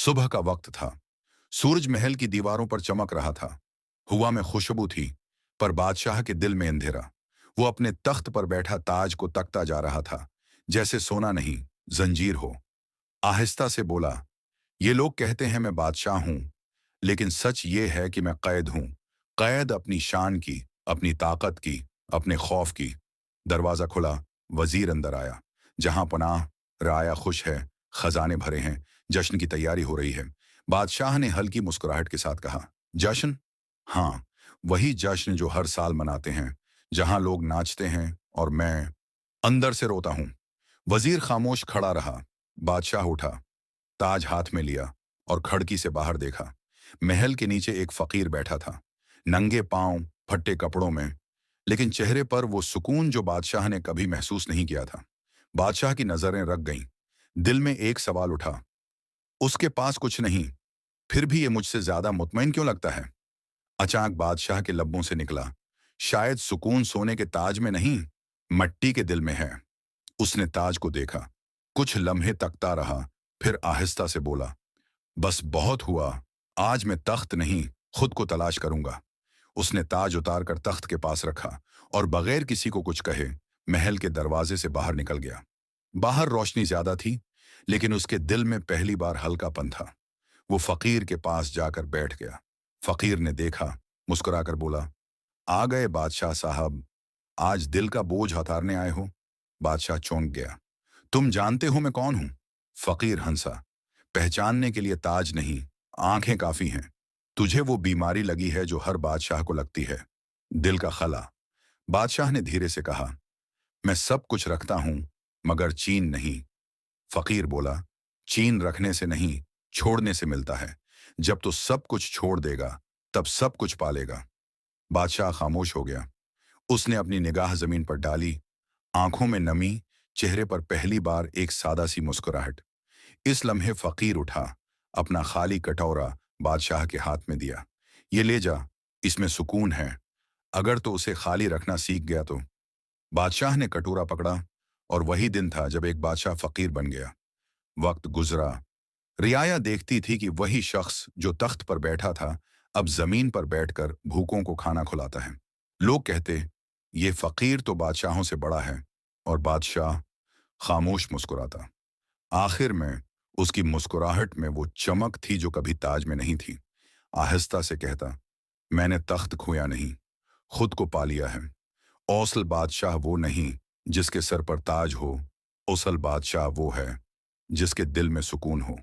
सुबह का वक्त था। सूरज महल की दीवारों पर चमक रहा था। हवा में खुशबू थी, पर बादशाह के दिल में अंधेरा। वो अपने तख्त पर बैठा ताज को तकता जा रहा था, जैसे सोना नहीं, जंजीर हो। आहिस्ता से बोला, ये लोग कहते हैं मैं बादशाह हूं, लेकिन सच ये है कि मैं कैद हूं। कैद अपनी शान की, अपनी ताकत की, अपने खौफ की। दरवाजा खुला, वजीर अंदर आया। जहां पनाह, राया खुश है, खजाने भरे हैं, जश्न की तैयारी हो रही है। बादशाह ने हल्की मुस्कुराहट के साथ कहा, जश्न? हाँ, वही जश्न जो हर साल मनाते हैं, जहां लोग नाचते हैं और मैं अंदर से रोता हूं। वजीर खामोश खड़ा रहा। बादशाह उठा, ताज हाथ में लिया और खिड़की से बाहर देखा। महल के नीचे एक फकीर बैठा था, नंगे पांव, फटे कपड़ों में, लेकिन चेहरे पर वो सुकून जो बादशाह ने कभी महसूस नहीं किया था। बादशाह की नजरें रख गईं। दिल में एक सवाल उठा, उसके पास कुछ नहीं, फिर भी ये मुझसे ज्यादा मुतमईन क्यों लगता है? अचानक बादशाह के लब्बों से निकला, शायद सुकून सोने के ताज में नहीं, मट्टी के दिल में है। उसने ताज को देखा, कुछ लम्हे तकता रहा, फिर आहिस्ता से बोला, बस बहुत हुआ, आज मैं तख्त नहीं, खुद को तलाश करूंगा। उसने ताज उतार कर तख्त के पास रखा और बगैर किसी को कुछ कहे महल के दरवाजे से बाहर निकल गया। बाहर रोशनी ज्यादा थी, लेकिन उसके दिल में पहली बार हल्कापन था। वो फकीर के पास जाकर बैठ गया। फकीर ने देखा, मुस्कुराकर बोला, आ गए बादशाह साहब, आज दिल का बोझ उतारने आए हो? बादशाह चौंक गया। तुम जानते हो मैं कौन हूं? फकीर हंसा, पहचानने के लिए ताज नहीं, आंखें काफी हैं। तुझे वो बीमारी लगी है जो हर बादशाह को लगती है, दिल का खला। बादशाह ने धीरे से कहा, मैं सब कुछ रखता हूं, मगर चीन नहीं। फकीर बोला, चीन रखने से नहीं, छोड़ने से मिलता है। जब तो सब कुछ छोड़ देगा, तब सब कुछ पालेगा। बादशाह खामोश हो गया। उसने अपनी निगाह जमीन पर डाली, आंखों में नमी, चेहरे पर पहली बार एक सादा सी मुस्कुराहट। इस लम्हे फकीर उठा, अपना खाली कटोरा बादशाह के हाथ में दिया। ये ले जा, इसमें सुकून है, अगर तो उसे खाली रखना सीख गया तो। बादशाह ने कटोरा पकड़ा, और वही दिन था जब एक बादशाह फकीर बन गया। वक्त गुजरा। रियाया देखती थी कि वही शख्स जो तख्त पर बैठा था, अब जमीन पर बैठकर भूखों को खाना खुलाता है। लोग कहते, ये फकीर तो बादशाहों से बड़ा है, और बादशाह खामोश मुस्कुराता। आखिर में उसकी मुस्कुराहट में वो चमक थी जो कभी ताज में नहीं थी। आहिस्ता से कहता, मैंने तख्त खोया नहीं, खुद को पा लिया है। औसल बादशाह वो नहीं जिसके सर पर ताज हो, औसल बादशाह वो है जिसके दिल में सुकून हो।